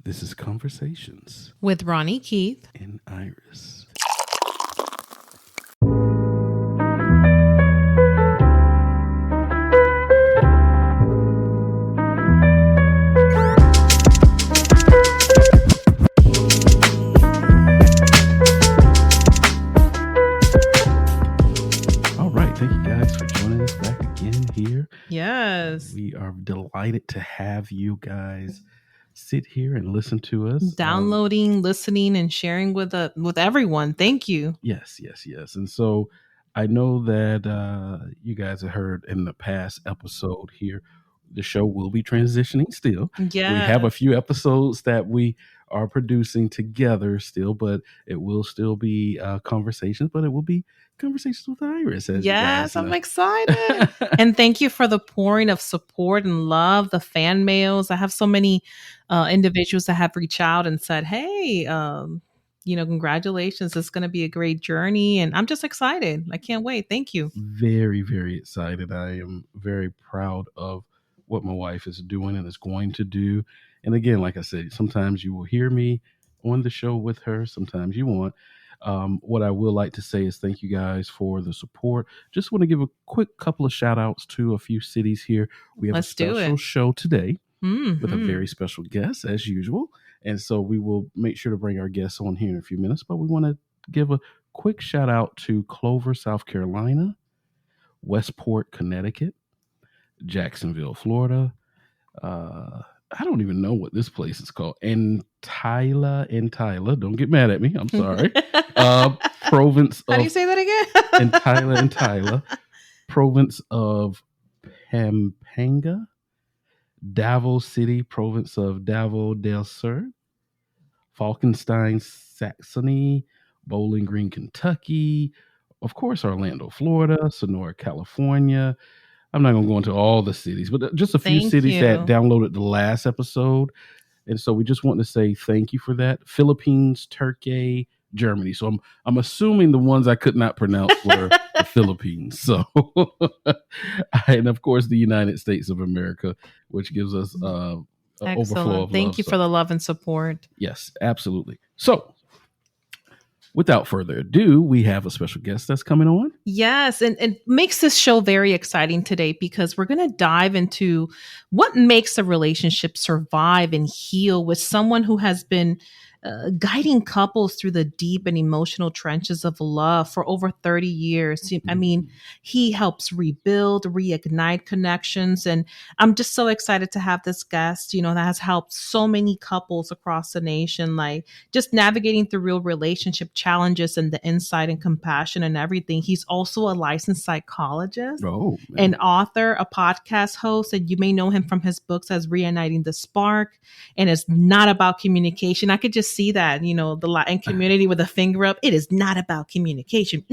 This is Conversations with Ronnie Keith and Iris. All right, thank you guys for joining us back again here. Yes. We are delighted to have you guys sit here and listen to us. Downloading, listening, and sharing with everyone. Thank you. Yes. And so I know that you guys have heard in the past episode here, the show will be transitioning still. Yeah. We have a few episodes that we are producing together still, but it will still be conversations, but it will be Conversations with Iris. As yes, you guys I'm know. excited. And thank you for the pouring of support and love, the fan mails. I have so many individuals that have reached out and said, hey, congratulations. It's going to be a great journey. And I'm just excited. I can't wait. Thank you. Very, very excited. I am very proud of what my wife is doing and is going to do. And again, like I said, sometimes you will hear me on the show with her. Sometimes you won't. What I will like to say is thank you guys for the support. Just want to give a quick couple of shout outs to a few cities here. We have Let's a special show today with a very special guest as usual. And so we will make sure to bring our guests on here in a few minutes, but we want to give a quick shout out to Clover, South Carolina, Westport, Connecticut, Jacksonville, Florida. I don't even know what this place is called. Tyler. Don't get mad at me. I'm sorry. Province of. How do you say that again? Tyler. Province of Pampanga. Davao City, province of Davao del Sur. Falkenstein, Saxony. Bowling Green, Kentucky. Of course, Orlando, Florida. Sonora, California. I'm not going to go into all the cities, but just a few cities that downloaded the last episode. And so we just want to say thank you for that. Philippines, Turkey, Germany. So I'm assuming the ones I could not pronounce were the Philippines. So, and of course, the United States of America, which gives us an overflow of Thank you for the love and support. Yes, absolutely. So, without further ado, we have a special guest that's coming on. Yes, and it makes this show very exciting today because we're going to dive into what makes a relationship survive and heal with someone who has been guiding couples through the deep and emotional trenches of love for over 30 years. I mean, he helps rebuild, reignite connections. And I'm just so excited to have this guest, that has helped so many couples across the nation, like just navigating through real relationship challenges and the insight and compassion and everything. He's also a licensed psychologist, an author, a podcast host, and you may know him from his books as Reigniting the Spark. And it's not about communication. I could just see that, the Latin community with a finger up. It is not about communication,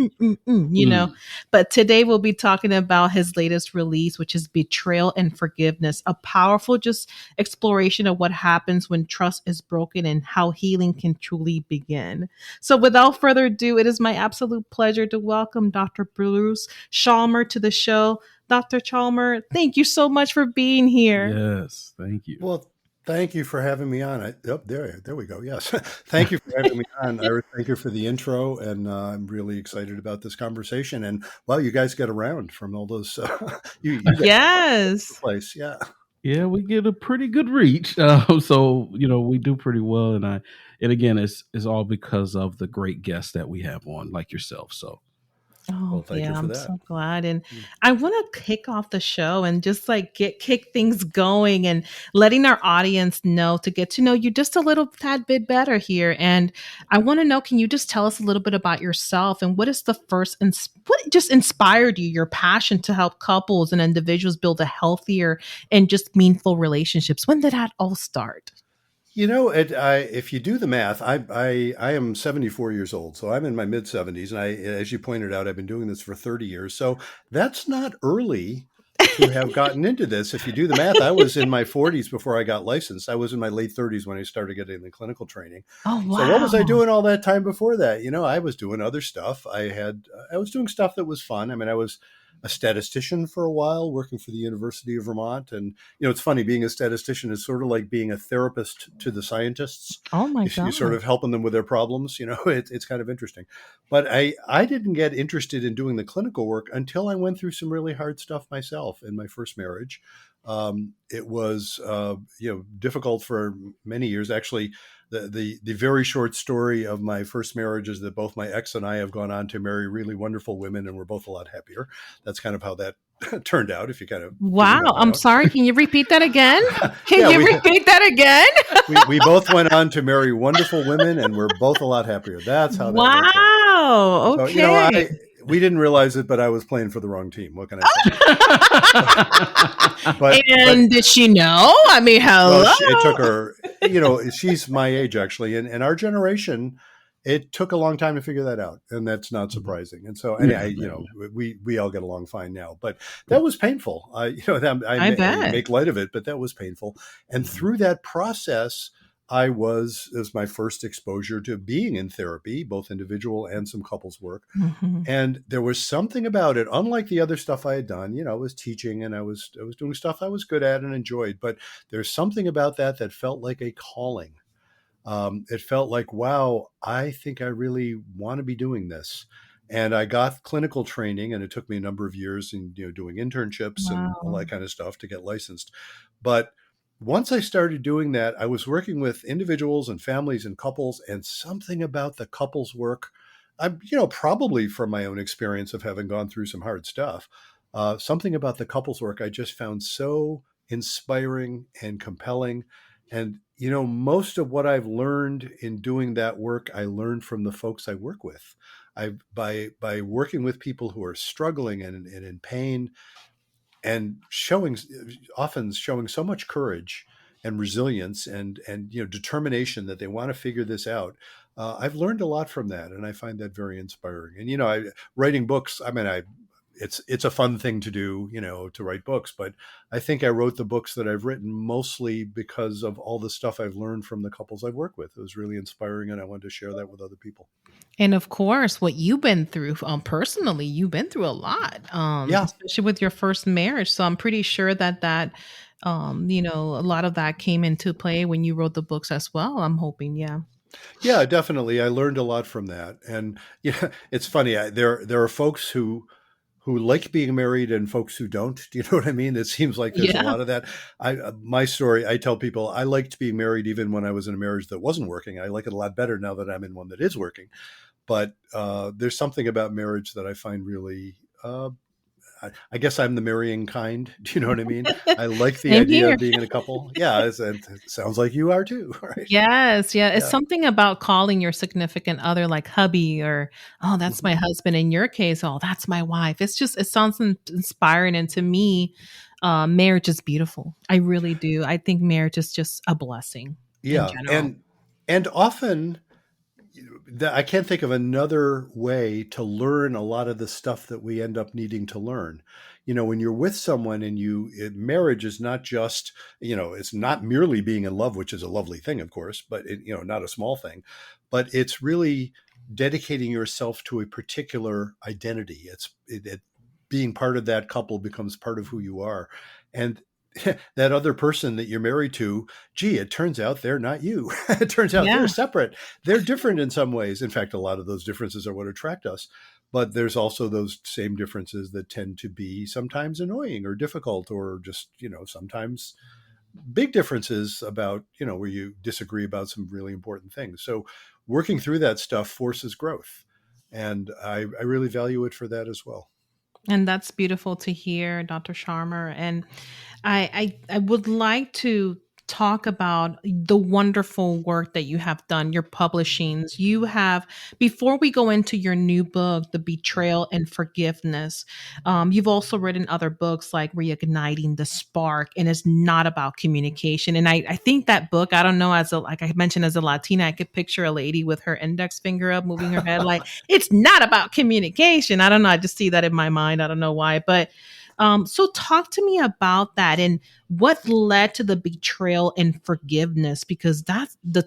But today we'll be talking about his latest release, which is Betrayal and Forgiveness, a powerful just exploration of what happens when trust is broken and how healing can truly begin. So without further ado, it is my absolute pleasure to welcome Dr. Bruce Chalmer to the show. Dr. Chalmer, thank you so much for being here. Yes, thank you. Well, thank you for having me on. There we go. Yes. Thank you for having me on, Iris. Thank you for the intro. And I'm really excited about this conversation. And wow, you guys get around from all those. You yes. Place. Yeah. Yeah, we get a pretty good reach. So, we do pretty well. And again, it's all because of the great guests that we have on, like yourself. So. Oh, thank you for that. I'm so glad. And I want to kick off the show and just kick things going and letting our audience get to know you just a little tad bit better here. And I want to know, can you just tell us a little bit about yourself and what is what just inspired you, your passion to help couples and individuals build a healthier and just meaningful relationships? When did that all start? If you do the math, I am 74 years old, so I'm in my mid 70s. And as you pointed out, I've been doing this for 30 years. So that's not early to have gotten into this. If you do the math, I was in my 40s before I got licensed. I was in my late 30s when I started getting the clinical training. Oh, wow. So what was I doing all that time before that? I was doing other stuff. I was doing stuff that was fun. I mean, I was a statistician for a while, working for the University of Vermont. And, it's funny, being a statistician is sort of like being a therapist to the scientists. Oh my You're sort God. of helping them with their problems. It's kind of interesting. But I didn't get interested in doing the clinical work until I went through some really hard stuff myself in my first marriage. It was, difficult for many years. Actually, the very short story of my first marriage is that both my ex and I have gone on to marry really wonderful women, and we're both a lot happier. That's kind of how that turned out. If you kind of Wow. I'm sorry. Can you repeat that again? Repeat that again? we both went on to marry wonderful women, and we're both a lot happier. That's how that worked out. Wow. Okay. So, we didn't realize it, but I was playing for the wrong team. What can I say? Did she know? I mean, hello. Well, it took her, she's my age actually. And our generation, it took a long time to figure that out. And that's not surprising. And so, we all get along fine now, but that was painful. I make light of it, but that was painful. And through that process, it was my first exposure to being in therapy, both individual and some couples work. Mm-hmm. And there was something about it, unlike the other stuff I had done. I was teaching and I was doing stuff I was good at and enjoyed. But there's something about that felt like a calling. It felt like, wow, I think I really want to be doing this. And I got clinical training, and it took me a number of years in doing internships and all that kind of stuff to get licensed. But once I started doing that, I was working with individuals and families and couples, and something about the couples work, probably from my own experience of having gone through some hard stuff, something about the couples work I just found so inspiring and compelling. And, most of what I've learned in doing that work, I learned from the folks I work with. By working with people who are struggling and in pain, and often showing so much courage and resilience and determination that they want to figure this out. I've learned a lot from that, and I find that very inspiring. And writing books, it's a fun thing to do, to write books, but I think I wrote the books that I've written mostly because of all the stuff I've learned from the couples I've worked with. It was really inspiring, and I wanted to share that with other people. And of course, what you've been through personally, you've been through a lot, especially with your first marriage. So I'm pretty sure that a lot of that came into play when you wrote the books as well. I'm hoping, yeah. Yeah, definitely. I learned a lot from that. And it's funny. There are folks who like being married and folks who don't. Do you know what I mean? It seems like there's a lot of that. My story, I tell people I liked being married even when I was in a marriage that wasn't working. I like it a lot better now that I'm in one that is working. But there's something about marriage that I find really, I guess I'm the marrying kind. Do you know what I mean? I like the idea of being in a couple. Yeah, it sounds like you are too, right? Yes, yeah. It's something about calling your significant other like hubby, or, oh, that's my husband. In your case, oh, that's my wife. It sounds inspiring. And to me, marriage is beautiful. I really do. I think marriage is just a blessing. Yeah, and often, I can't think of another way to learn a lot of the stuff that we end up needing to learn. When you're with someone and marriage is not just, it's not merely being in love, which is a lovely thing, of course, but not a small thing, but it's really dedicating yourself to a particular identity. Being part of that couple becomes part of who you are. And that other person that you're married to, it turns out they're not you. It turns out they're separate. They're different in some ways. In fact, a lot of those differences are what attract us. But there's also those same differences that tend to be sometimes annoying or difficult, or just, sometimes big differences about, where you disagree about some really important things. So working through that stuff forces growth. And I really value it for that as well. And that's beautiful to hear, Dr. Chalmer. And I would like to talk about the wonderful work that you have done, your publishings. You have, before we go into your new book, The Betrayal and Forgiveness, you've also written other books like Reigniting the Spark, and it's not about communication. And I think that book, I don't know, like I mentioned, as a Latina, I could picture a lady with her index finger up, moving her head like, it's not about communication. I don't know. I just see that in my mind. I don't know why, but so talk to me about that and what led to the betrayal and forgiveness, because that's the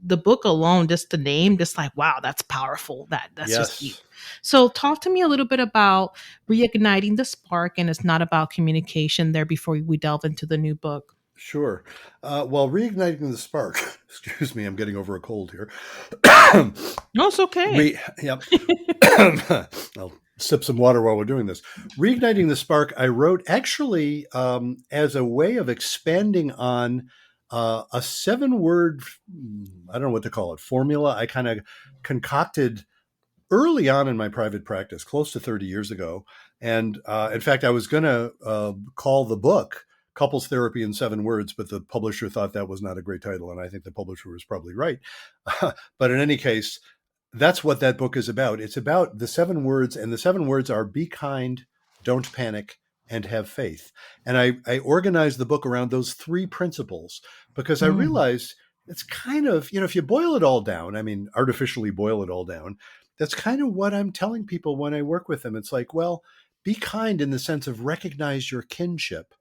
the book alone, just the name, just like, wow, that's powerful. That's just deep. Yes. So talk to me a little bit about reigniting the spark, and it's not about communication there before we delve into the new book. Sure. Well, reigniting the spark. Excuse me, I'm getting over a cold here. No, it's okay. Yep. I'll sip some water while we're doing this. Reigniting the spark, I wrote actually as a way of expanding on a 7-word, I don't know what to call it, formula I kind of concocted early on in my private practice, close to 30 years ago. And in fact, I was going to call the book Couples Therapy in 7 Words, but the publisher thought that was not a great title. And I think the publisher was probably right. But in any case, that's what that book is about. It's about the 7 words, and the 7 words are be kind, don't panic, and have faith. And I organized the book around those 3 principles because I realized it's kind of, if you boil it all down, I mean, artificially boil it all down, that's kind of what I'm telling people when I work with them. It's like, well, be kind in the sense of recognize your kinship.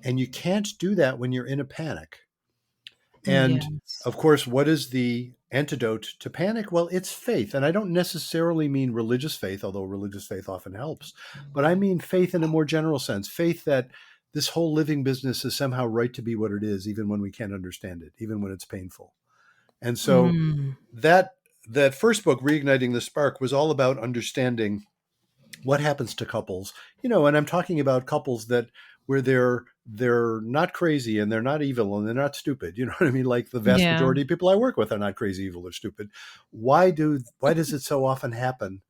And you can't do that when you're in a panic. And of course, what is the antidote to panic? Well, it's faith. And I don't necessarily mean religious faith, although religious faith often helps. But I mean faith in a more general sense, faith that this whole living business is somehow right to be what it is, even when we can't understand it, even when it's painful. And so that first book, Reigniting the Spark, was all about understanding what happens to couples, and I'm talking about couples where they're not crazy and they're not evil and they're not stupid. You know what I mean? Like the vast majority of people I work with are not crazy, evil, or stupid. Why does it so often happen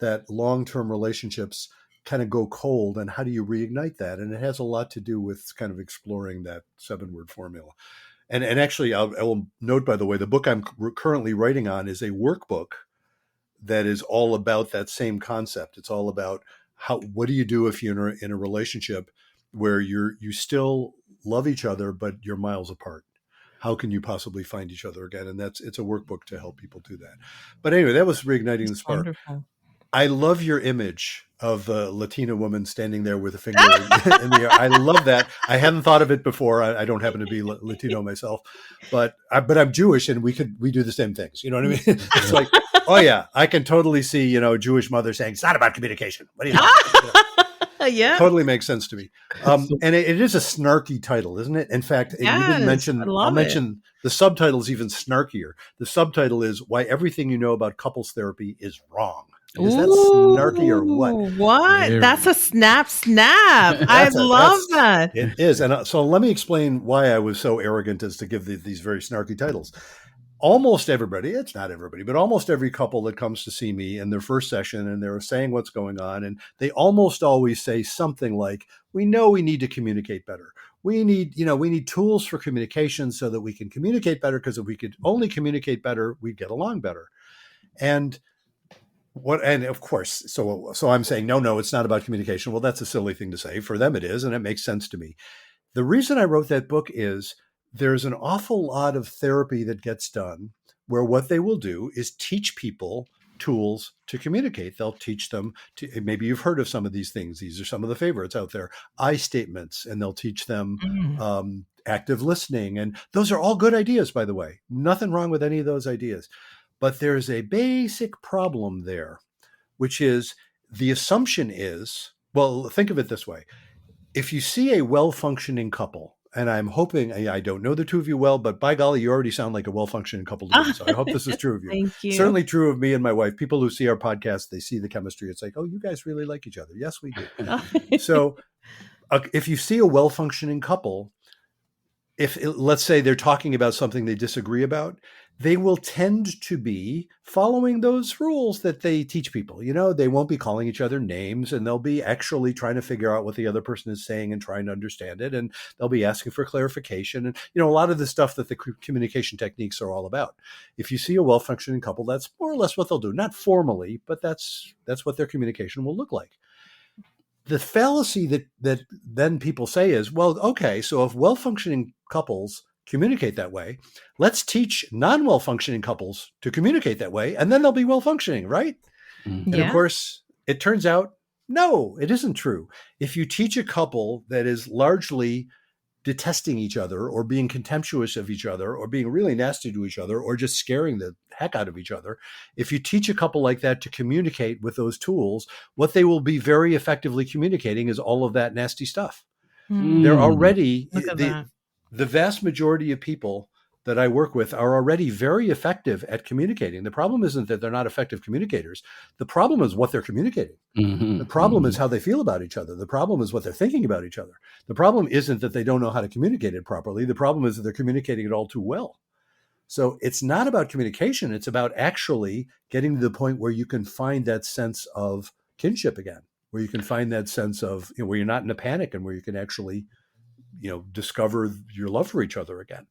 that long-term relationships kind of go cold, and how do you reignite that? And it has a lot to do with kind of exploring that 7-word formula. And actually, I will note, by the way, the book I'm currently writing on is a workbook that is all about that same concept. It's all about what do you do if you're in a relationship where you still love each other, but you're miles apart? How can you possibly find each other again? And it's a workbook to help people do that. But anyway, that was Reigniting the Spark. Wonderful. I love your image of the Latina woman standing there with a finger in the air. I love that. I hadn't thought of it before. I don't happen to be Latino myself, but I'm Jewish, and we do the same things. You know what I mean? It's like, oh yeah, I can totally see, a Jewish mother saying, it's not about communication. What do you think? Yeah. Totally makes sense to me. And it is a snarky title, isn't it? In fact, you didn't mention, I'll mention the subtitle is even snarkier. The subtitle is Why Everything You Know About Couples Therapy is Wrong. Is that snarky or what? What? That's a snap. I love that. It is. And so let me explain why I was so arrogant as to give these very snarky titles. Almost everybody, it's not everybody, but almost every couple that comes to see me in their first session and they're saying what's going on, and they almost always say something like, we know we need to communicate better. We need tools for communication so that we can communicate better, because if we could only communicate better, we'd get along better. And of course, so I'm saying, no, it's not about communication. Well, that's a silly thing to say. For them it is, and it makes sense to me. The reason I wrote that book is there's an awful lot of therapy that gets done where what they will do is teach people tools to communicate. They'll teach them to, maybe you've heard of some of these things. These are some of the favorites out there, I statements, and they'll teach them active listening. And those are all good ideas, by the way. Nothing wrong with any of those ideas. But there's a basic problem there, which is the assumption is, well, think of it this way. If you see a well-functioning couple, and I'm hoping, I don't know the two of you well, but by golly, you already sound like a well-functioning couple to me. So I hope this is true of you. Thank you. Certainly true of me and my wife. People who see our podcast, they see the chemistry. It's like, oh, you guys really like each other. Yes, we do. So if you see a well-functioning couple, let's say they're talking about something they disagree about, they will tend to be following those rules that they teach people. They won't be calling each other names, and they'll be actually trying to figure out what the other person is saying and trying to understand it. And they'll be asking for clarification. And, a lot of the stuff that the communication techniques are all about. If you see a well-functioning couple, that's more or less what they'll do. Not formally, but that's what their communication will look like. The fallacy that then people say is, well, okay, so if well-functioning couples communicate that way, let's teach non-well-functioning couples to communicate that way, and then they'll be well-functioning, right? Mm-hmm. And of course, it turns out, no, it isn't true. If you teach a couple that is largely detesting each other or being contemptuous of each other or being really nasty to each other or just scaring the heck out of each other, if you teach a couple like that to communicate with those tools, what they will be very effectively communicating is all of that nasty stuff. They're already, Look at that. the vast majority of people that I work with are already very effective at communicating. The problem isn't that they're not effective communicators. The problem is what they're communicating. The problem is how they feel about each other. The problem is what they're thinking about each other. The problem isn't that they don't know how to communicate it properly. The problem is that they're communicating it all too well. So it's not about communication. It's about actually getting to the point where you can find that sense of kinship again, where you can find that sense of, where you're not in a panic and where you can actually, discover your love for each other again.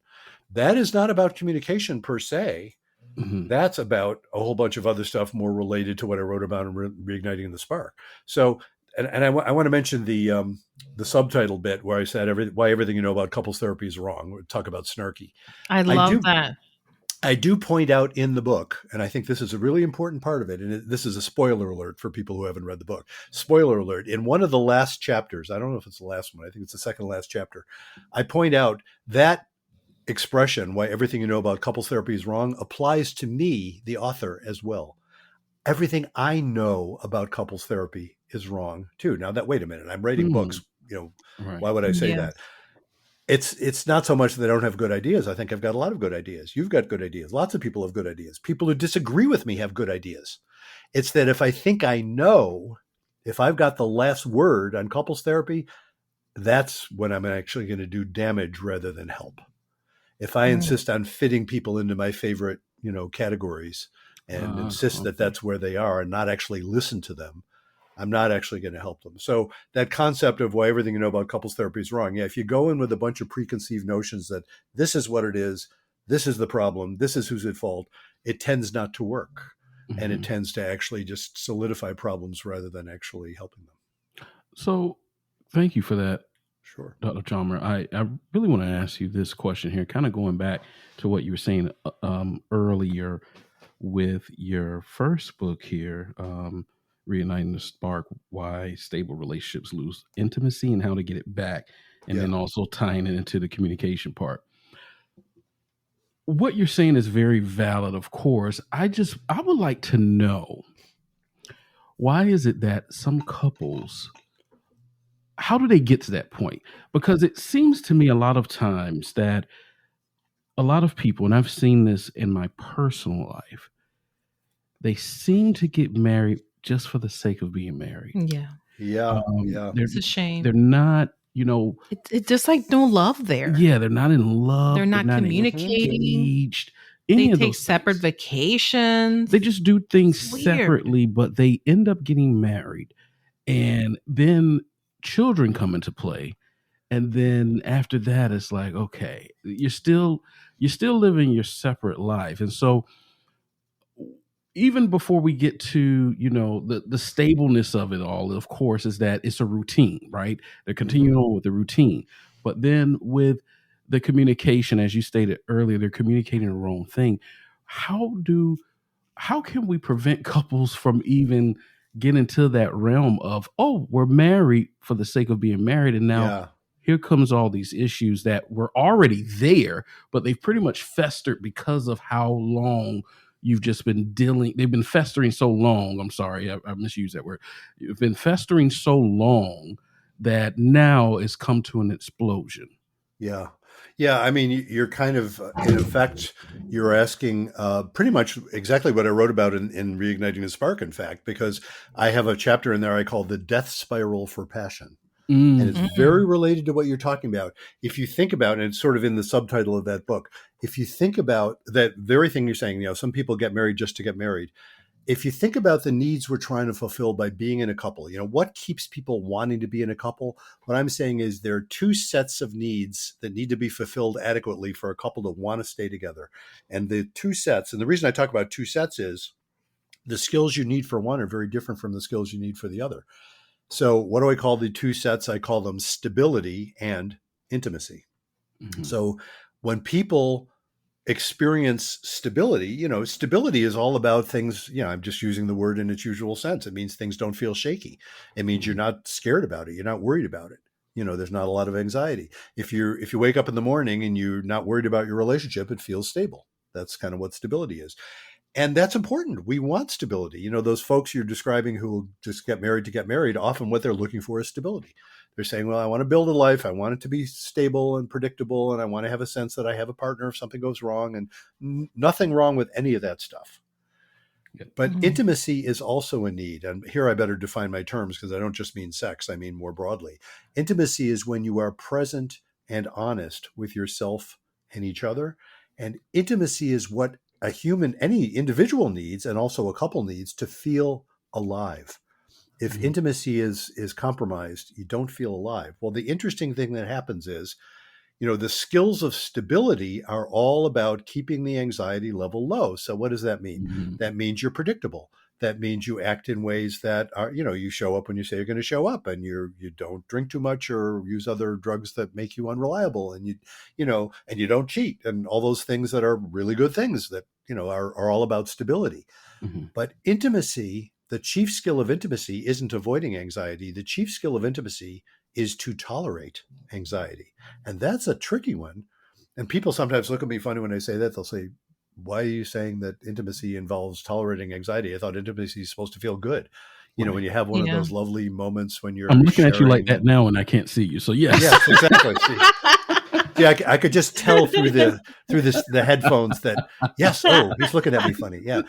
That is not about communication per se. That's about a whole bunch of other stuff more related to what I wrote about in Reigniting the Spark. So, and I want to mention the subtitle bit where I said why everything you know about couples therapy is wrong. We'll talk about snarky. I love that. I do point out in the book, and I think this is a really important part of it, and this is a spoiler alert for people who haven't read the book. Spoiler alert, in one of the last chapters, I don't know if it's the last one, I think it's the second to last chapter, I point out that expression, why everything you know about couples therapy is wrong, applies to me, the author, as well. Everything I know about couples therapy is wrong too. Now wait a minute, I'm writing books, right. Why would I say that? It's not so much that I don't have good ideas. I think I've got a lot of good ideas. You've got good ideas. Lots of people have good ideas. People who disagree with me have good ideas. It's that if I think I know, if I've got the last word on couples therapy, that's when I'm actually going to do damage rather than help. If I insist on fitting people into my favorite, categories and insist that that's where they are and not actually listen to them, I'm not actually going to help them. So that concept of why everything you know about couples therapy is wrong. Yeah, if you go in with a bunch of preconceived notions that this is what it is, this is the problem, this is who's at fault, it tends not to work. And it tends to actually just solidify problems rather than actually helping them. So thank you for that. Sure. Dr. Chalmer, I really want to ask you this question here, kind of going back to what you were saying earlier with your first book here, Reigniting the Spark, Why Stable Relationships Lose Intimacy and How to Get It Back, and then also tying it into the communication part. What you're saying is very valid, of course. I would like to know, why is it that some couples, how do they get to that point? Because it seems to me a lot of times that a lot of people, and I've seen this in my personal life, they seem to get married just for the sake of being married. Yeah. It's a shame. They're not, it's just like no love there. Yeah, they're not in love. They're not communicating. Engaged. They take separate vacations. They just do things separately, but they end up getting married. And then children come into play. And then after that, it's like, okay, you're still living your separate life. And so even before we get to, the stableness of it all, of course, is that it's a routine, right? They're continuing on with the routine. But then with the communication, as you stated earlier, they're communicating the wrong thing. How can we prevent couples from even getting to that realm of, oh, we're married for the sake of being married, and now here comes all these issues that were already there, but they've pretty much festered because of how long you've just been dealing. They've been festering so long. I'm sorry, I misused that word. You've been festering so long that now it's come to an explosion. Yeah. I mean, you're kind of, in effect, you're asking pretty much exactly what I wrote about in Reigniting the Spark, in fact, because I have a chapter in there I call The Death Spiral for Passion. And it's very related to what you're talking about. If you think about, and it's sort of in the subtitle of that book, if you think about that very thing you're saying, some people get married just to get married. If you think about the needs we're trying to fulfill by being in a couple, what keeps people wanting to be in a couple? What I'm saying is there are two sets of needs that need to be fulfilled adequately for a couple to want to stay together. And the two sets, and the reason I talk about two sets is the skills you need for one are very different from the skills you need for the other. So what do I call the two sets? I call them stability and intimacy. So when people experience stability, stability is all about things, I'm just using the word in its usual sense. It means things don't feel shaky. It means you're not scared about it. You're not worried about it. there's not a lot of anxiety. If you wake up in the morning and you're not worried about your relationship, it feels stable. That's kind of what stability is. And that's important. We want stability. Those folks you're describing who just get married to get married, often what they're looking for is stability. They're saying, well, I want to build a life. I want it to be stable and predictable. And I want to have a sense that I have a partner if something goes wrong, and nothing wrong with any of that stuff. But intimacy is also a need. And here I better define my terms, because I don't just mean sex. I mean more broadly. Intimacy is when you are present and honest with yourself and each other. And intimacy is what any individual needs, and also a couple needs, to feel alive. If intimacy is compromised, you don't feel alive. Well, the interesting thing that happens is, the skills of stability are all about keeping the anxiety level low. So what does that mean? That means you're predictable. That means you act in ways that are, you show up when you say you're going to show up, and you don't drink too much or use other drugs that make you unreliable, and and you don't cheat, and all those things that are really good things that, are all about stability. But intimacy, the chief skill of intimacy isn't avoiding anxiety. The chief skill of intimacy is to tolerate anxiety. And that's a tricky one. And people sometimes look at me funny when I say that. They'll say, why are you saying that intimacy involves tolerating anxiety? I thought intimacy is supposed to feel good. When you have one of those lovely moments when you're I'm looking at you like that now and I can't see you. So yes. Yes, exactly. Yeah, I could just tell through the headphones that, yes, he's looking at me funny. Yeah.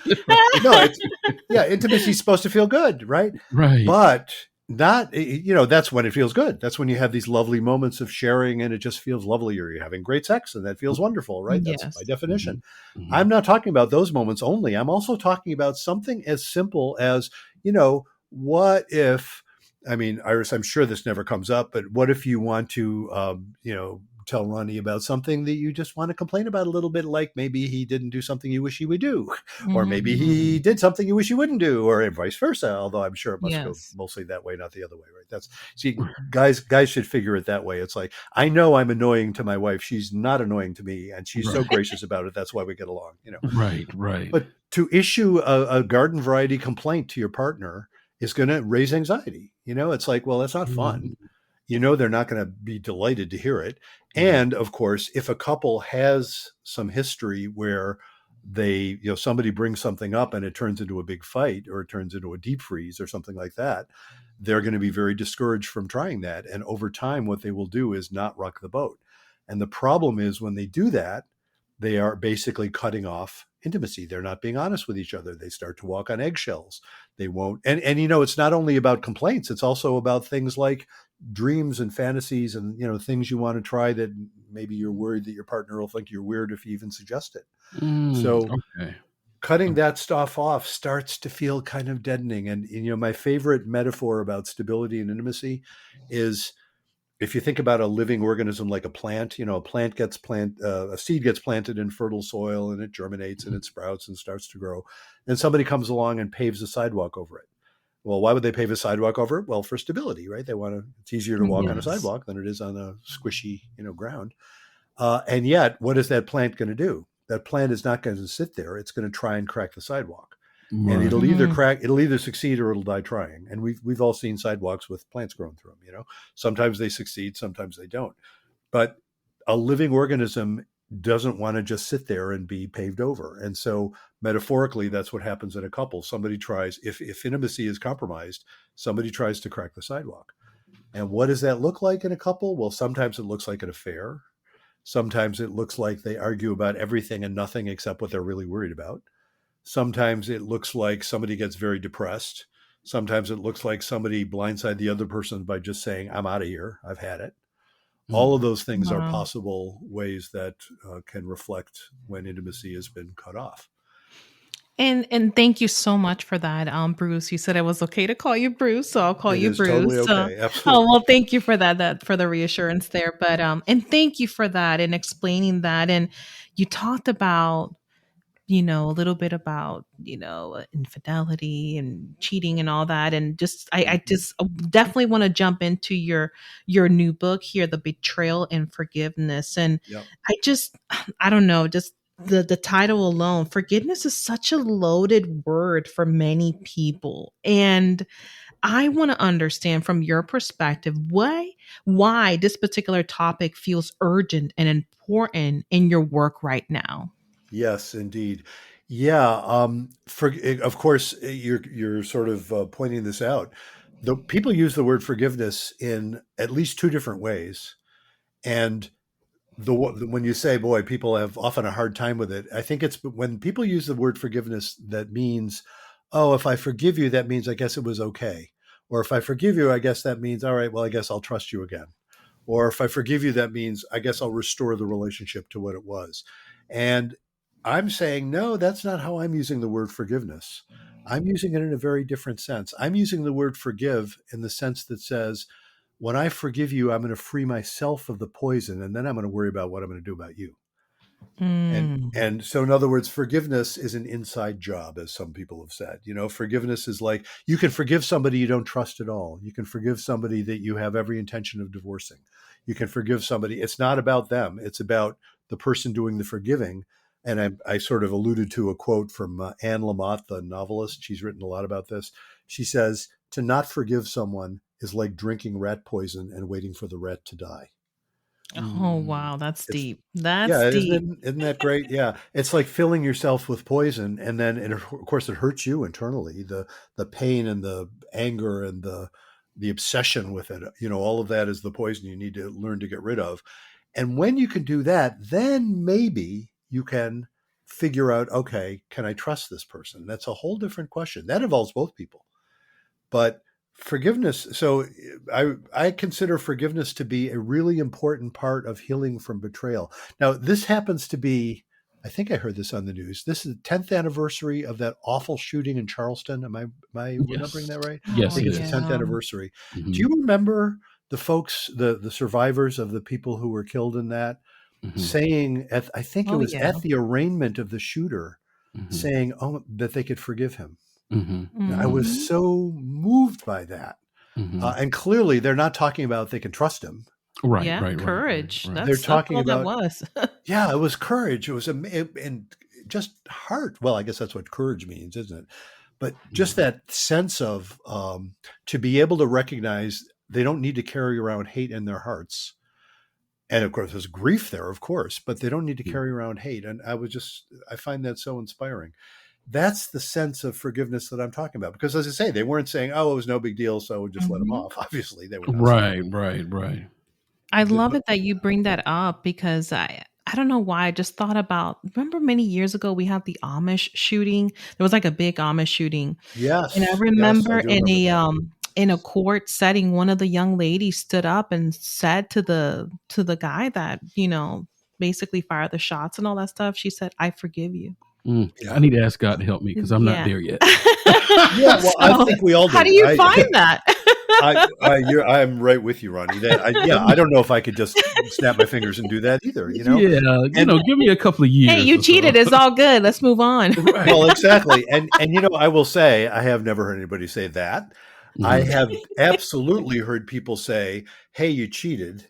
No, intimacy is supposed to feel good, right? Right. But not, that's when it feels good. That's when you have these lovely moments of sharing and it just feels lovely, or you're having great sex and that feels wonderful, right? Yes. That's by definition. I'm not talking about those moments only. I'm also talking about something as simple as, what if, Iris, I'm sure this never comes up, but what if you want to, tell Ronnie about something that you just want to complain about a little bit, like maybe he didn't do something you wish he would do, or maybe he did something you wish he wouldn't do, or vice versa. Although I'm sure it must go mostly that way, not the other way, right? Guys should figure it that way. It's like, I know I'm annoying to my wife. She's not annoying to me, and she's so gracious about it. That's why we get along, Right. But to issue a garden variety complaint to your partner is going to raise anxiety. It's like, well, that's not fun. They're not going to be delighted to hear it. And of course, if a couple has some history where they, somebody brings something up and it turns into a big fight, or it turns into a deep freeze or something like that, they're going to be very discouraged from trying that. And over time, what they will do is not rock the boat. And the problem is, when they do that, they are basically cutting off intimacy. They're not being honest with each other. They start to walk on eggshells. They won't. And it's not only about complaints. It's also about things like dreams and fantasies and, things you want to try that maybe you're worried that your partner will think you're weird if you even suggest it. Cutting that stuff off starts to feel kind of deadening. And, my favorite metaphor about stability and intimacy is, if you think about a living organism like a plant, a seed gets planted in fertile soil and it germinates and it sprouts and starts to grow. And somebody comes along and paves a sidewalk over it. Well, why would they pave a sidewalk over it? Well, for stability, right? It's easier to walk on a sidewalk than it is on a squishy, ground. And yet, what is that plant going to do? That plant is not going to sit there. It's going to try and crack the sidewalk. And it'll either succeed or it'll die trying. And we've all seen sidewalks with plants growing through them, Sometimes they succeed, sometimes they don't. But a living organism doesn't want to just sit there and be paved over. And so metaphorically, that's what happens in a couple. Somebody tries, if intimacy is compromised, somebody tries to crack the sidewalk. And what does that look like in a couple? Well, sometimes it looks like an affair. Sometimes it looks like they argue about everything and nothing except what they're really worried about. Sometimes it looks like somebody gets very depressed. Sometimes it looks like somebody blindsided the other person by just saying, I'm out of here. I've had it. All of those things are possible ways that can reflect when intimacy has been cut off. And thank you so much for that, Bruce. You said it was okay to call you Bruce, so I'll call you Bruce. Totally okay. Absolutely. Well, thank you for that for the reassurance there. But and thank you for that and explaining that. And you talked about, a little bit about, infidelity and cheating and all that. And just, I just definitely want to jump into your new book here, The Betrayal and Forgiveness. And I don't know, just the title alone, forgiveness is such a loaded word for many people. And I want to understand from your perspective why this particular topic feels urgent and important in your work right now. Yes, indeed. Yeah. Of course, you're sort of pointing this out. The people use the word forgiveness in at least two different ways, and when you say, boy, people have often a hard time with it. I think it's when people use the word forgiveness, that means, oh, if I forgive you, that means I guess it was okay. Or if I forgive you, I guess that means, all right, well, I guess I'll trust you again. Or if I forgive you, that means I guess I'll restore the relationship to what it was. And I'm saying, no, that's not how I'm using the word forgiveness. I'm using it in a very different sense. I'm using the word forgive in the sense that says, when I forgive you, I'm going to free myself of the poison, and then I'm going to worry about what I'm going to do about you. And so, in other words, forgiveness is an inside job, as some people have said. Forgiveness is like, you can forgive somebody you don't trust at all. You can forgive somebody that you have every intention of divorcing. You can forgive somebody. It's not about them. It's about the person doing the forgiving. And I sort of alluded to a quote from Anne Lamott, the novelist. She's written a lot about this. She says, to not forgive someone is like drinking rat poison and waiting for the rat to die. Oh, wow. That's It's deep. That's Yeah, deep. isn't that great? Yeah, it's like filling yourself with poison, and then of course it hurts you internally. The pain and the anger and the obsession with it. All of that is the poison you need to learn to get rid of. And when you can do that, then maybe you can figure out, okay, can I trust this person? That's a whole different question. That involves both people. But forgiveness, so I consider forgiveness to be a really important part of healing from betrayal. Now, this happens to be, I think I heard this on the news. This is the 10th anniversary of that awful shooting in Charleston. Am I remembering that right? I Yes, Oh, think it it's the is. 10th yeah. anniversary. Mhm. Do you remember the folks, the survivors of the people who were killed in that, Mhm. saying I think it Oh, was yeah. at the arraignment of the shooter, Mhm. saying, oh, that they could forgive him? Mhm. I was Mhm. so moved by that. Mhm. And clearly, they're not talking about they can trust him. Right, Yeah, right, right, right, courage. right. They're That's talking all that about, was. yeah, it was courage. It was and just heart. Well, I guess that's what courage means, isn't it? But just Mhm. that sense of to be able to recognize they don't need to carry around hate in their hearts. And of course, there's grief there, of course, but they don't need to Mhm. carry around hate. And I find that so inspiring. That's the sense of forgiveness that I'm talking about. Because as I say, they weren't saying, oh, it was no big deal, so we'll just let him Mhm. off. Obviously, they would not say Right, right, right. I that. love it that you bring that up because I don't know why I just thought about remember many years ago we had the Amish shooting. There was like a big Amish shooting. And I Yes, I remember do remember that. in a court setting, one of the young ladies stood up and said to the guy that, basically fired the shots and all that stuff. She said, I forgive you. I Yeah. need to ask God to help me because I'm not Yeah. there yet. Yeah, well, I So think we all how do do. you find that? I'm right with you, Ronnie. I don't know if I could just snap my fingers and do that either, Yeah, And give me a couple of Hey, years you or so. cheated. It's all good. Let's move on. Right. well, exactly. And I will say, I have never heard anybody say that. I Mhm. have absolutely heard people say, "Hey, you cheated.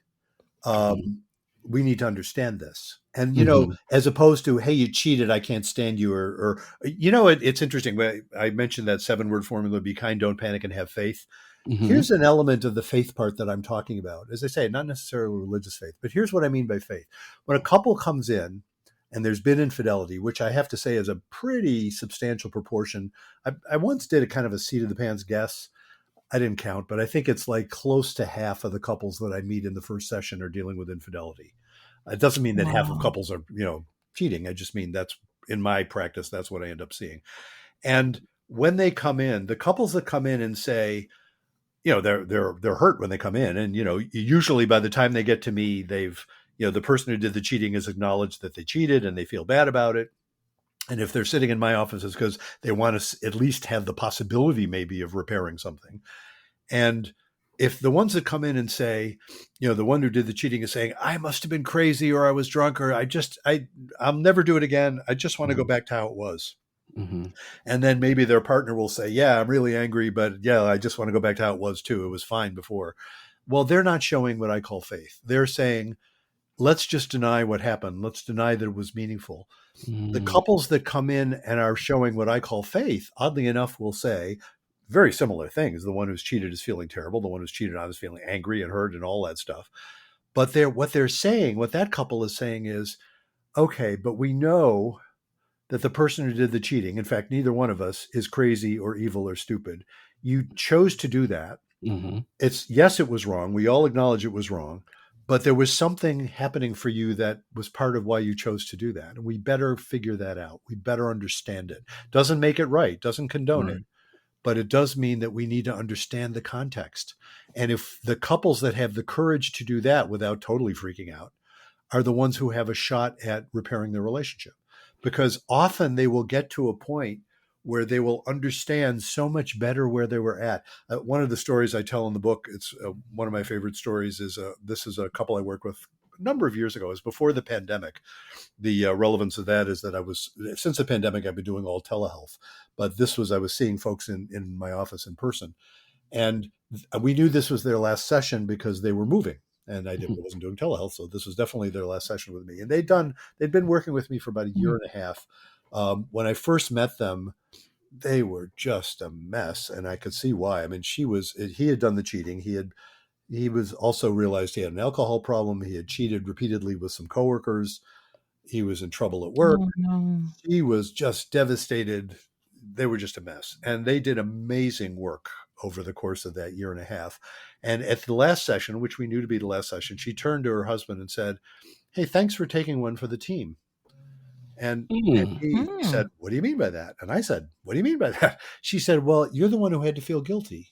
Mhm. Um, we need to understand this." And Mhm. as opposed to, "Hey, you cheated. I can't stand you," or it's interesting. I mentioned that 7-word formula: be kind, don't panic, and have faith. Mhm. Here's an element of the faith part that I'm talking about. As I say, not necessarily religious faith, but here's what I mean by faith. When a couple comes in and there's been infidelity, which I have to say is a pretty substantial proportion. I once did a kind of a seat of the pants guess. I didn't count, but I think it's like close to half of the couples that I meet in the first session are dealing with infidelity. It doesn't mean that half of Wow. couples are, cheating. I just mean that's in my practice, that's what I end up seeing. And when they come in, the couples that come in and say, they're hurt when they come in, and usually by the time they get to me, they've the person who did the cheating has acknowledged that they cheated and they feel bad about it. And if they're sitting in my office, it's because they want to at least have the possibility maybe of repairing something. And if the ones that come in and say, the one who did the cheating is saying, I must have been crazy, or I was drunk, or I'll never do it again, I just want to go back to how it was. Mhm. And then maybe their partner will say, yeah, I'm really angry, but yeah, I just want to go back to how it was too. It was fine before. Well, they're not showing what I call faith. They're saying, let's just deny what happened. Let's deny that it was meaningful. The Mhm. couples that come in and are showing what I call faith, oddly enough, will say, very similar things. The one who's cheated is feeling terrible. The one who's cheated on is feeling angry and hurt and all that stuff. But what that couple is saying is, okay, but we know that the person who did the cheating, in fact, neither one of us is crazy or evil or stupid. You chose to do that. Mm-hmm. Yes, it was wrong. We all acknowledge it was wrong, but there was something happening for you that was part of why you chose to do that. And we better figure that out. We better understand it. Doesn't make it right, doesn't condone it, but it does mean that we need to understand the context. And if the couples that have the courage to do that without totally freaking out are the ones who have a shot at repairing their relationship, because often they will get to a point where they will understand so much better where they were at. One of the stories I tell in the book, it's one of my favorite stories, is this is a couple I worked with a number of years ago. It was before the pandemic. The relevance of that is that since the pandemic, I've been doing all telehealth, but I was seeing folks in my office in person. And we knew this was their last session because they were moving. And I wasn't doing telehealth, so this was definitely their last session with me. And they'd been working with me for about a year and a half. When I first met them, they were just a mess, and I could see why. I mean, he had done the cheating. He was also realized he had an alcohol problem. He had cheated repeatedly with some coworkers. He was in trouble at work. Oh, no. He was just devastated. They were just a mess, and they did amazing work over the course of that year and a half. And at the last session, which we knew to be the last session, she turned to her husband and said, "Hey, thanks for taking one for the team." And he said, "What do you mean by that?" And I said, "What do you mean by that?" She said, "Well, you're the one who had to feel guilty,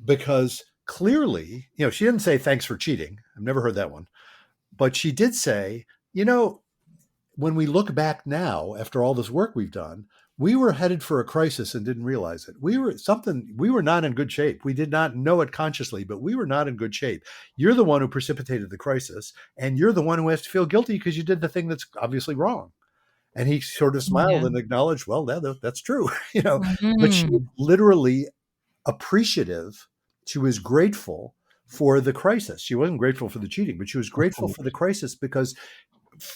because clearly, she didn't say thanks for cheating. I've never heard that one. But she did say, when we look back now, after all this work we've done, we were headed for a crisis and didn't realize it. We were not in good shape. We did not know it consciously, but we were not in good shape. You're the one who precipitated the crisis, and you're the one who has to feel guilty because you did the thing that's obviously wrong." And he sort of smiled and acknowledged, "Well, that's true." But she was literally appreciative. She was grateful for the crisis. She wasn't grateful for the cheating, but she was grateful for the crisis, because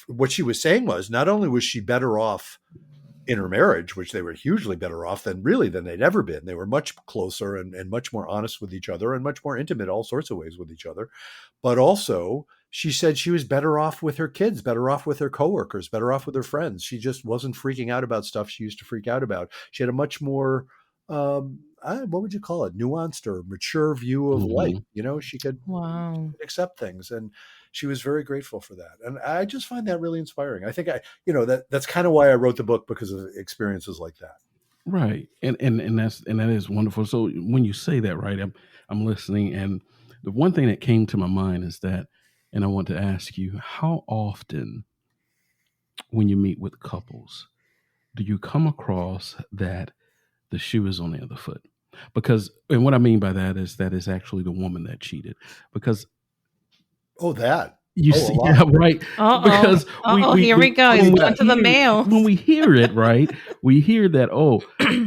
what she was saying was, not only was she better off in her marriage, which they were hugely better off than they'd ever been. They were much closer and much more honest with each other and much more intimate all sorts of ways with each other. But also, she said she was better off with her kids, better off with her coworkers, better off with her friends. She just wasn't freaking out about stuff she used to freak out about. She had a much more, what would you call it, nuanced or mature view of life. She could accept things. And she was very grateful for that. And I just find that really inspiring. I think that's kind of why I wrote the book, because of experiences like that. Right. And that is wonderful. So when you say that, right, I'm listening, and the one thing that came to my mind is that, and I want to ask you, how often when you meet with couples, do you come across that the shoe is on the other foot? Because, and what I mean by that is actually the woman that cheated. Because you see, yeah, right? Because here we go. He's going to the mail. When we hear it, right? We hear that.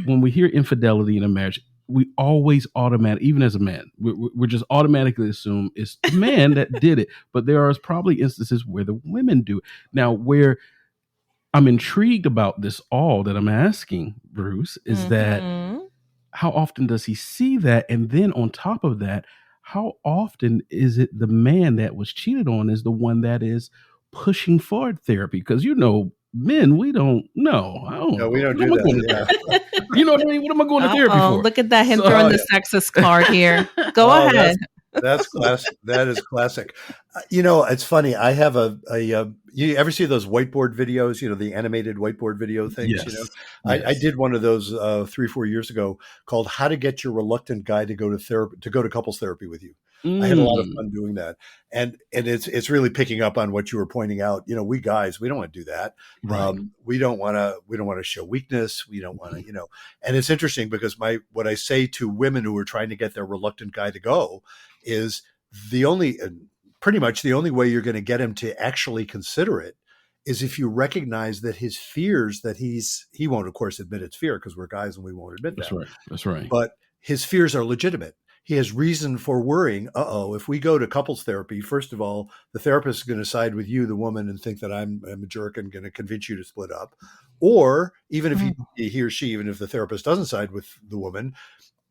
When we hear infidelity in a marriage, we always even as a man, we're just automatically assume it's the man that did it. But there are probably instances where the women do it. Now, where I'm intrigued about this, all that I'm asking, Bruce, is that how often does he see that? And then on top of that, how often is it the man that was cheated on is the one that is pushing forward therapy? Because, men, we don't know. No, we don't do that. You know what I mean? What am I going to therapy for? Look at that, him throwing the sexist card here. Go ahead. That's classic. That is classic. It's funny. I have you ever see those whiteboard videos, the animated whiteboard video things? Yes. I did one of those 3-4 years ago called "How to Get Your Reluctant Guy to Go to Couples Therapy with You." I had a lot of fun doing that. And it's really picking up on what you were pointing out. We guys, we don't want to do that. Right. We don't want to show weakness. We don't want to, and it's interesting because what I say to women who are trying to get their reluctant guy to go is pretty much the only way you're going to get him to actually consider it is if you recognize that his fears that he won't, of course, admit it's fear, because we're guys and we won't admit that. That's right. But his fears are legitimate. He has reason for worrying. If we go to couples therapy, first of all, the therapist is going to side with you, the woman, and think that I'm a jerk and going to convince you to split up. Or even if he or she, even if the therapist doesn't side with the woman,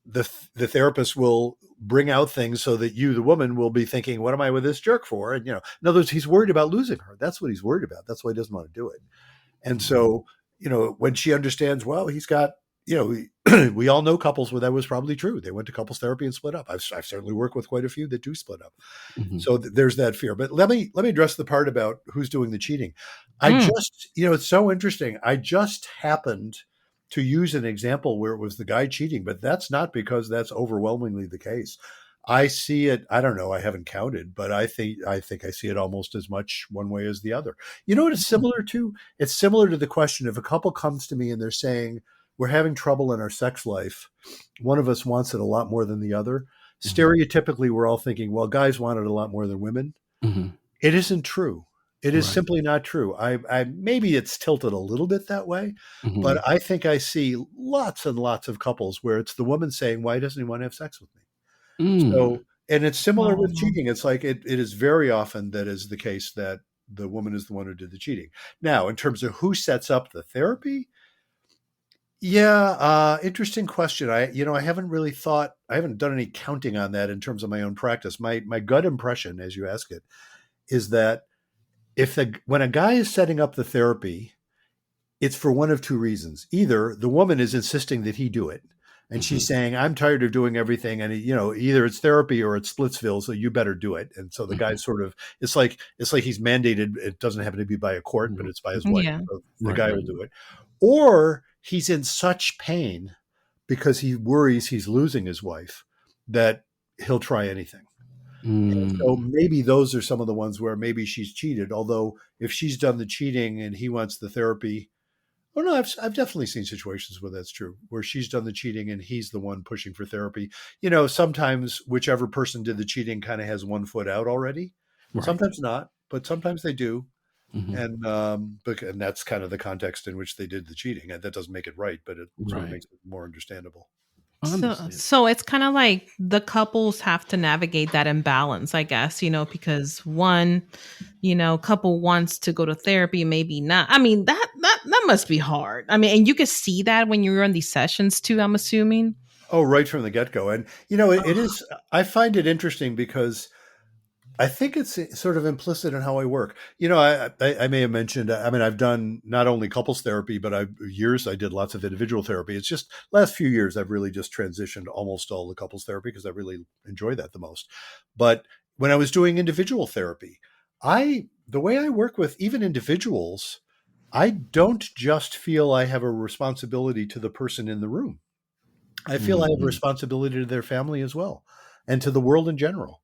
the therapist will bring out things so that you, the woman, will be thinking, what am I with this jerk for? And, in other words, he's worried about losing her. That's what he's worried about. That's why he doesn't want to do it. And so, when she understands, well, he's got, we all know couples where that was probably true. They went to couples therapy and split up. I've certainly worked with quite a few that do split up. Mhm. So there's that fear. But let me address the part about who's doing the cheating. I just, it's so interesting. I just happened to use an example where it was the guy cheating, but that's not because that's overwhelmingly the case. I see it. I don't know. I haven't counted, but I think I see it almost as much one way as the other. You know what it's similar to? It's similar to the question if a couple comes to me and they're saying, we're having trouble in our sex life. One of us wants it a lot more than the other. Stereotypically, we're all thinking, well, guys want it a lot more than women. It isn't true. It is simply not true. I maybe it's tilted a little bit that way, but I think I see lots and lots of couples where it's the woman saying, why doesn't he want to have sex with me? So, and it's similar with cheating. It's like it is very often that is the case that the woman is the one who did the cheating. Now, in terms of who sets up the therapy, interesting question. I haven't really thought, I haven't done any counting on that in terms of my own practice. My gut impression, as you ask it, is that when a guy is setting up the therapy, it's for one of two reasons. Either the woman is insisting that he do it, and she's saying, I'm tired of doing everything. And, either it's therapy or it's Splitsville, so you better do it. And so the guy's sort of, it's like he's mandated. It doesn't happen to be by a court, but it's by his wife. Yeah. So the guy will do it. Or he's in such pain because he worries he's losing his wife that he'll try anything. So maybe those are some of the ones where maybe she's cheated. Although if she's done the cheating and he wants the therapy, oh no, I've definitely seen situations where that's true, where she's done the cheating and he's the one pushing for therapy. Sometimes whichever person did the cheating kind of has one foot out already. Sometimes not, but sometimes they do. And that's kind of the context in which they did the cheating. And that doesn't make it right, but it sort of makes it more understandable. So it's kind of like the couples have to navigate that imbalance, I guess, because one, couple wants to go to therapy, maybe not. I mean, that must be hard. I mean, and you could see that when you're on these sessions too, I'm assuming. Oh, right from the get-go. And, it is, I find it interesting because I think it's sort of implicit in how I work. I may have mentioned, I've done not only couples therapy, but I did lots of individual therapy. It's just last few years, I've really just transitioned almost all the couples therapy because I really enjoy that the most. But when I was doing individual therapy, the way I work with even individuals, I don't just feel I have a responsibility to the person in the room. I feel I have a responsibility to their family as well and to the world in general.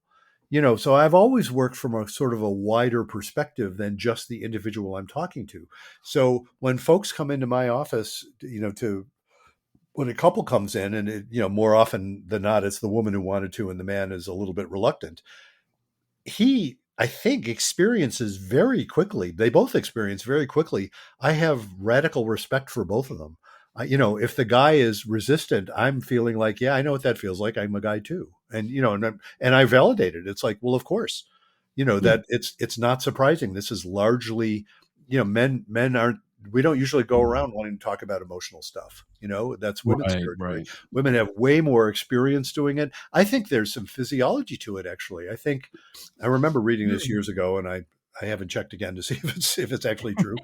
So I've always worked from a sort of a wider perspective than just the individual I'm talking to. So when folks come into my office, when a couple comes in and, more often than not, it's the woman who wanted to and the man is a little bit reluctant. He, I think, experiences very quickly. They both experience very quickly. I have radical respect for both of them. If the guy is resistant, I'm feeling like, yeah, I know what that feels like. I'm a guy too. And, and I validate it. It's like, well, of course, that it's not surprising. This is largely, men aren't, we don't usually go around wanting to talk about emotional stuff. That's women's territory. Right. Women have way more experience doing it. I think there's some physiology to it, actually. I remember reading this years ago, and I haven't checked again to see if it's actually true,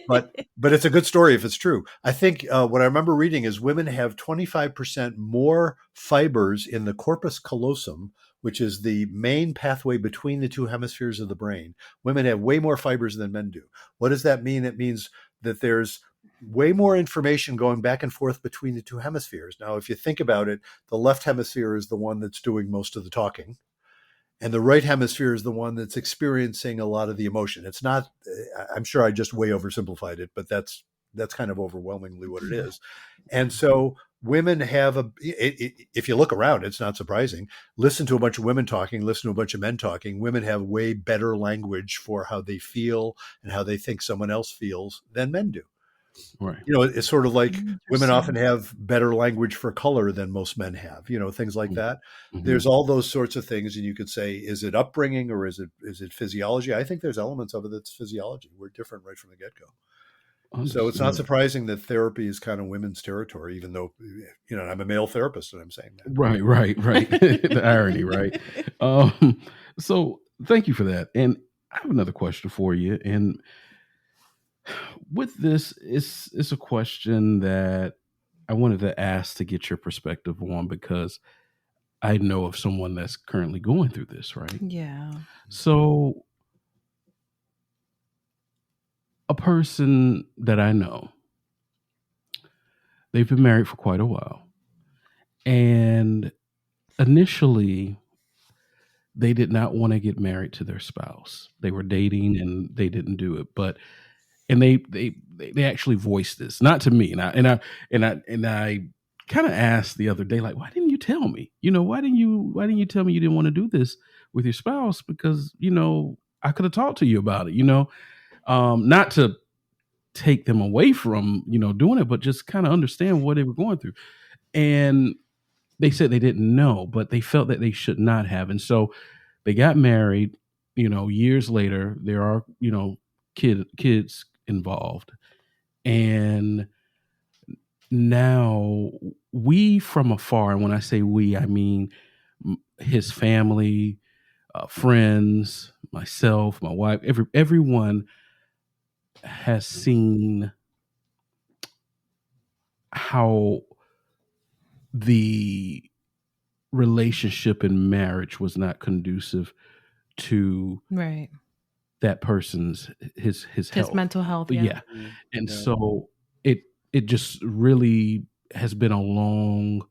but it's a good story if it's true. I think what I remember reading is women have 25% more fibers in the corpus callosum, which is the main pathway between the two hemispheres of the brain. Women have way more fibers than men do. What does that mean? It means that there's way more information going back and forth between the two hemispheres. Now, if you think about it, the left hemisphere is the one that's doing most of the talking. And the right hemisphere is the one that's experiencing a lot of the emotion. It's not, I'm sure I just way oversimplified it, but that's kind of overwhelmingly what it is. And so women have if you look around, it's not surprising. Listen to a bunch of women talking, listen to a bunch of men talking. Women have way better language for how they feel and how they think someone else feels than men do. Right. It's sort of like women often have better language for color than most men have, things like that. There's all those sorts of things. And you could say, is it upbringing or is it physiology? I think there's elements of it that's physiology. We're different right from the get-go. So it's not Understood. surprising that therapy is kind of women's territory, even though, I'm a male therapist and I'm saying that. Right, right, right. The irony, right? Um, so thank you for that. And I have another question for you. And with this, it's a question that I wanted to ask to get your perspective on because I know of someone that's currently going through this, right? Yeah. So a person that I know, they've been married for quite a while. And initially they did not want to get married to their spouse. They were dating and they didn't do it. But and they actually voiced this, not to me. And I kind of asked the other day, like, why didn't you tell me? Why didn't you tell me you didn't want to do this with your spouse? Because, I could have talked to you about it, not to take them away from, doing it, but just kind of understand what they were going through. And they said they didn't know, but they felt that they should not have. And so they got married, years later, there are, kids involved. And now we from afar, and when I say we, I mean his family, friends, myself, my wife, everyone has seen how the relationship and marriage was not conducive to Right. that person's his His health. mental health. Yeah. Yeah. And Yeah. so it just really has been a long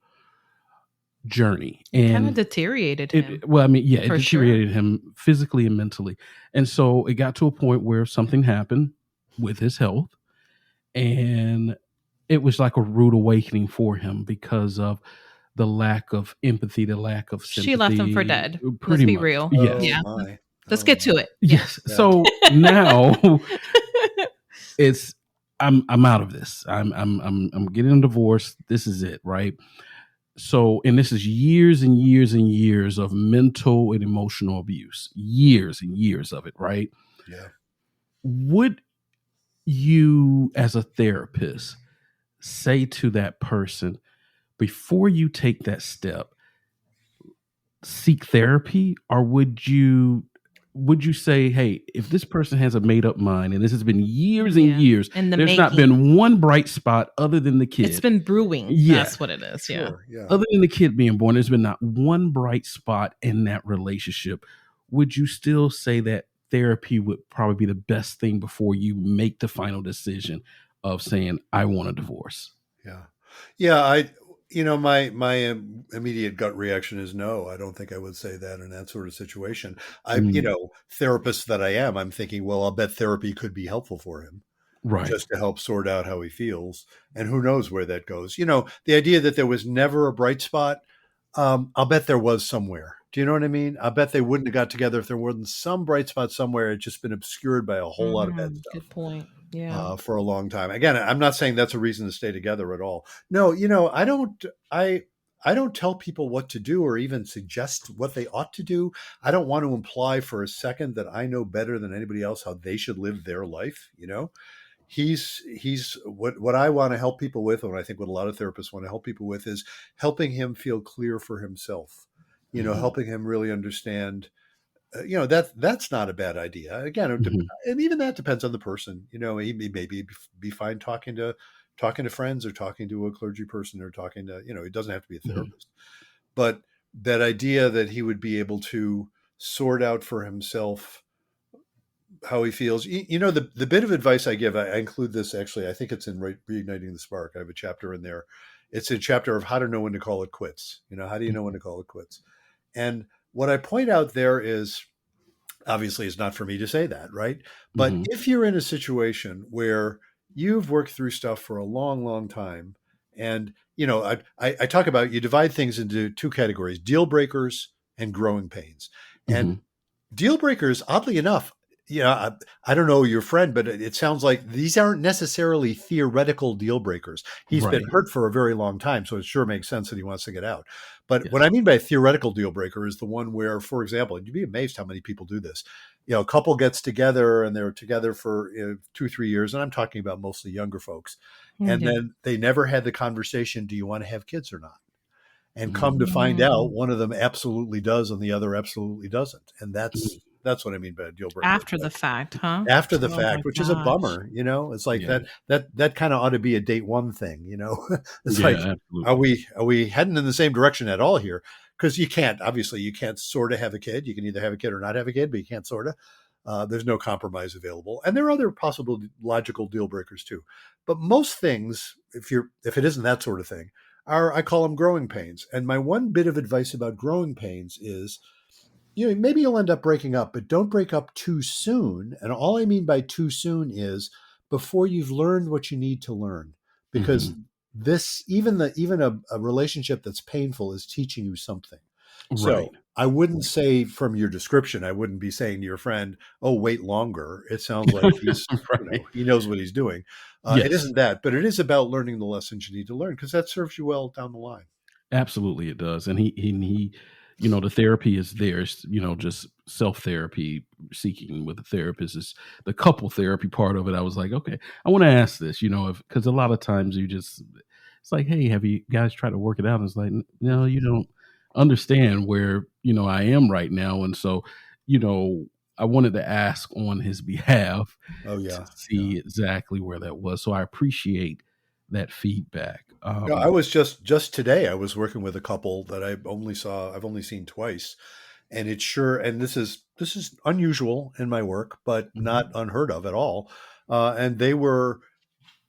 journey. It kind of And deteriorated him. it For sure. deteriorated him physically and mentally. And so it got to a point where something happened with his health, and it was like a rude awakening for him because of the lack of empathy, the lack of sympathy. She left him for dead. Pretty Let's be much. real. Yes. Yeah. My. Let's get to it. Yes. Yeah. So now I'm out of this. I'm getting a divorce. This is it, right? So, and this is years and years and years of mental and emotional abuse. Years and years of it, right? Yeah. Would you, as a therapist, say to that person, before you take that step, seek therapy? Or would you say, hey, if this person has a made up mind and this has been years and years, In the there's not making. been one bright spot other than the kid. It's been brewing. Yeah. That's what it is. Yeah. Sure. Yeah. Other than the kid being born, there's been not one bright spot in that relationship. Would you still say that therapy would probably be the best thing before you make the final decision of saying, I want a divorce? Yeah. Yeah. My immediate gut reaction is no. I don't think I would say that in that sort of situation. Therapist that I am, I'm thinking, well, I'll bet therapy could be helpful for him. Right. Just to help sort out how he feels. And who knows where that goes. The idea that there was never a bright spot, I'll bet there was somewhere. Do you know what I mean? I bet they wouldn't have got together if there wasn't some bright spot somewhere. It's just been obscured by a whole lot of bad stuff. Good point. Yeah. For a long time. Again, I'm not saying that's a reason to stay together at all. No, I don't tell people what to do or even suggest what they ought to do. I don't want to imply for a second that I know better than anybody else how they should live their life. He's what I want to help people with, and I think what a lot of therapists want to help people with, is helping him feel clear for himself. Helping him really understand. That's not a bad idea. Again, and even that depends on the person. He may be fine talking to friends or talking to a clergy person or talking to, he doesn't have to be a therapist. But that idea that he would be able to sort out for himself how he feels. The bit of advice I give, I include this actually, I think it's in Reigniting the Spark. I have a chapter in there. It's a chapter of how to know when to call it quits. How do you know when to call it quits? And what I point out there is, obviously it's not for me to say that, right? But if you're in a situation where you've worked through stuff for a long, long time, and, I talk about, you divide things into two categories, deal breakers and growing pains. And deal breakers, oddly enough, I don't know your friend, but it sounds like these aren't necessarily theoretical deal breakers. He's been Right. hurt for a very long time, so it sure makes sense that he wants to get out. But what Yes. I mean by a theoretical deal breaker is the one where, for example, and you'd be amazed how many people do this. A couple gets together and they're together for 2, 3 years, and I'm talking about mostly younger folks. And Yeah. then they never had the conversation, do you want to have kids or not? And come to Mm, find out, Mm. one of them absolutely does and the other absolutely doesn't. And mm, that's what I mean by a deal breaker. After the fact, huh? After the Oh my fact, which is a gosh. bummer. It's like yeah. that kind of ought to be a date one thing. It's like, Yeah. are Absolutely. we heading in the same direction at all here? Because you can't sort of have a kid. You can either have a kid or not have a kid, but you can't sort of. There's no compromise available, and there are other possible logical deal breakers too. But most things, if it isn't that sort of thing, are, I call them growing pains. And my one bit of advice about growing pains is, maybe you'll end up breaking up, but don't break up too soon. And all I mean by too soon is before you've learned what you need to learn, because Hmm. this, even a relationship that's painful is teaching you something. Right. So I wouldn't say, from your description, I wouldn't be saying to your friend, "Oh, wait longer." It sounds like Right. he knows what he's doing. It Yes. isn't that, but it is about learning the lessons you need to learn, because that serves you well down the line. Absolutely, it does. And he, the therapy is there. It's, just self therapy, seeking with a therapist is the couple therapy part of it. I was like, okay, I want to ask this, because a lot of times it's like, hey, have you guys tried to work it out? And it's like, no, you don't understand where, I am right now. And so, you know, I wanted to ask on his behalf Oh to yeah, yeah. see exactly where that was. So I appreciate that feedback. No, I was just today. I was working with a couple that I've only seen twice, and it's sure. And this is unusual in my work, but not Mhm. unheard of at all. And they were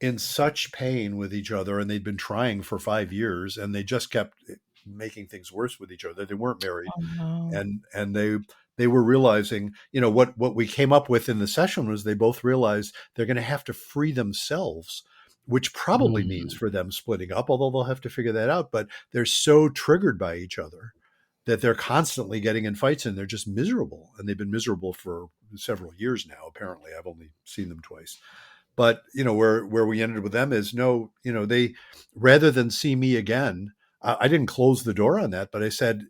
in such pain with each other, and they'd been trying for 5 years, and they just kept making things worse with each other. They weren't married, Oh no. and they were realizing, what we came up with in the session was they both realized they're going to have to free themselves, which probably means Mm. for them splitting up, although they'll have to figure that out. But they're so triggered by each other that they're constantly getting in fights, and they're just miserable, and they've been miserable for several years now. Apparently, I've only seen them twice. But where we ended with them is, no, they, rather than see me again, I didn't close the door on that, but I said,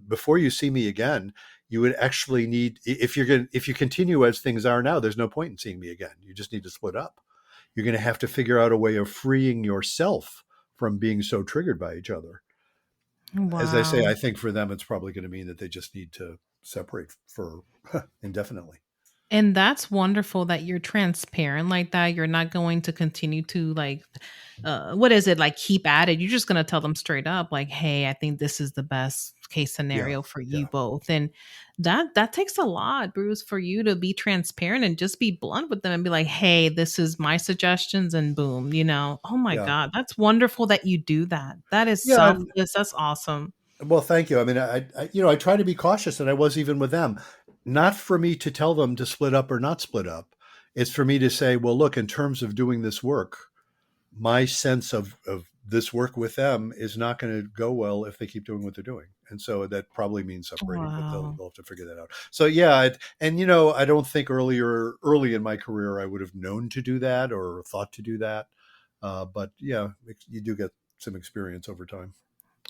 before you see me again, you would actually need, if you continue as things are now, there's no point in seeing me again. You just need to split up. You're going to have to figure out a way of freeing yourself from being so triggered by each other. As I say, Wow. I think for them, it's probably going to mean that they just need to separate for indefinitely. And that's wonderful that you're transparent like that. You're not going to continue to like what is it, like keep at it. You're just going to tell them straight up like, "Hey, I think this is the best case Yeah. scenario for you Yeah. both." And that takes a lot, Bruce, for you to be transparent and just be blunt with them and be like, "Hey, this is my suggestions," and boom. Oh my Yeah. god, that's wonderful that you do that. That is Yeah. And selfless. That's awesome. well, thank you. I mean, I try to be cautious, and I was even with them. Not for me to tell them to split up or not split up. It's for me to say, well, look, in terms of doing this work, my sense of this work with them is not going to go well if they keep doing what they're doing. And so that probably means separating, but Wow. they'll have to figure that out. So yeah, and I don't think early in my career I would have known to do that or thought to do that. But yeah, you do get some experience over time.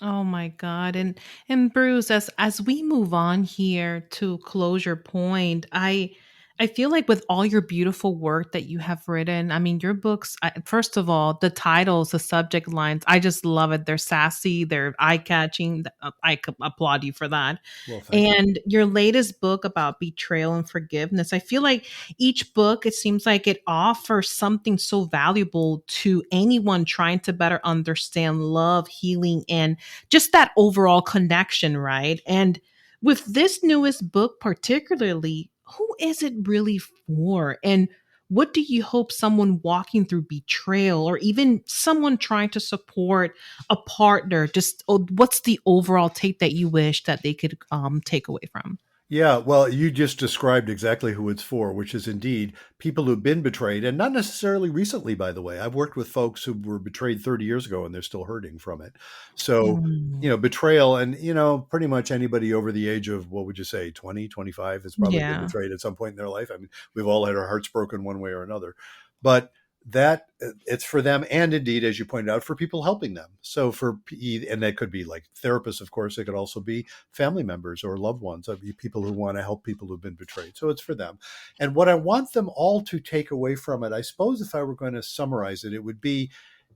Oh my God. And Bruce, as we move on here to closure point, I feel like with all your beautiful work that you have written, I mean, your books, first of all, the titles, the subject lines, I just love it. They're sassy, they're eye-catching. Applaud you for that. Well, thank you. And your latest book about betrayal and forgiveness, I feel like each book, it seems like it offers something so valuable to anyone trying to better understand love, healing, and just that overall connection, right? And with this newest book, particularly, who is it really for? And what do you hope someone walking through betrayal or even someone trying to support a partner, just what's the overall take that you wish that they could take away from? Yeah, well, you just described exactly who it's for, which is indeed people who've been betrayed, and not necessarily recently, by the way. I've worked with folks who were betrayed 30 years ago and they're still hurting from it. So, Mm, betrayal, and, pretty much anybody over the age of, what would you say, 20, 25 has probably been yeah. betrayed at some point in their life. I mean, we've all had our hearts broken one way or another. But that it's for them, and indeed, as you pointed out, for people helping them. So and that could be like therapists, of course. It could also be family members or loved ones of people who want to help people who've been betrayed. So it's for them. And what I want them all to take away from it, I suppose if I were going to summarize it, it would be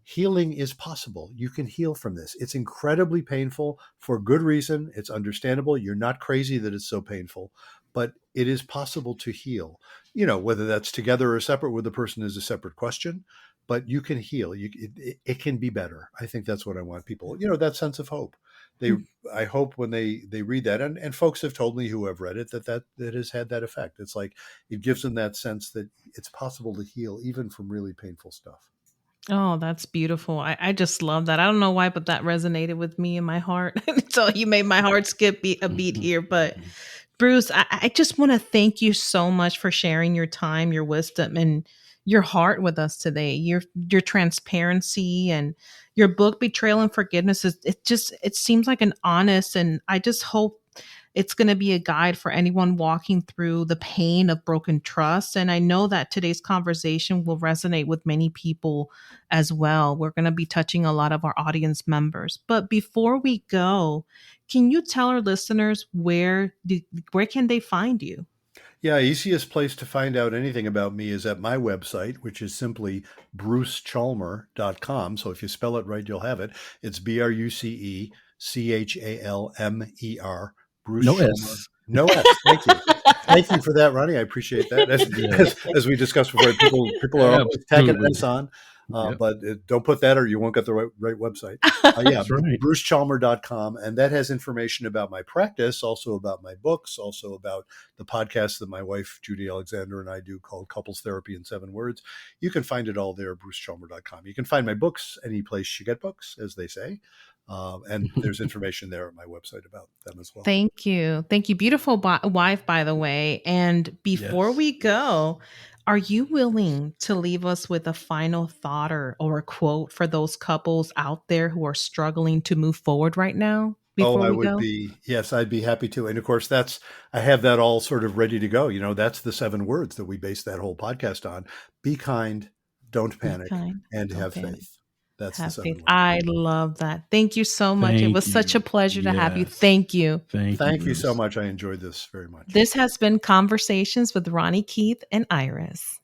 healing is possible. You can heal from this. It's incredibly painful for good reason. It's understandable. You're not crazy that it's so painful, but it is possible to heal. Whether that's together or separate with the person is a separate question, but you can heal. It can be better. I think that's what I want people, that sense of hope. I hope when they read that, and folks have told me who have read it, that has had that effect. It's like, it gives them that sense that it's possible to heal even from really painful stuff. Oh, that's beautiful. I just love that. I don't know why, but that resonated with me in my heart. So you made my heart skip a beat here. But Bruce, I just want to thank you so much for sharing your time, your wisdom, and your heart with us today. Your transparency and your book, Betrayal and Forgiveness, it seems like an honest, and I just hope it's going to be a guide for anyone walking through the pain of broken trust. And I know that today's conversation will resonate with many people as well. We're going to be touching a lot of our audience members. But before we go, can you tell our listeners where can they find you? Yeah, easiest place to find out anything about me is at my website, which is simply brucechalmer.com. So if you spell it right, you'll have it. It's BruceChalmer. Bruce No Chalmer. S. No S. Thank you. Thank you for that, Ronnie. I appreciate that. As we discussed before, people are always tacking S on. But don't put that or you won't get the right website. Yeah, That's right. brucechalmer.com. And that has information about my practice, also about my books, also about the podcast that my wife, Judy Alexander, and I do called Couples Therapy in 7 Words. You can find it all there, brucechalmer.com. You can find my books any place you get books, as they say. And there's information there at my website about them as well. Thank you. Thank you. Beautiful wife, by the way. And before we go, are you willing to leave us with a final thought or a quote for those couples out there who are struggling to move forward right now? Before I we would go? yes, I'd be happy to. And of course, I have that all sort of ready to go. That's the 7 words that we base that whole podcast on. Be kind, don't panic, and have faith. That's the 7 words. I love that. Thank you so much. It was such a pleasure to have you. Thank you. Thank you so much. I enjoyed this very much. This has been Conversations with Ronnie Keith and Iris.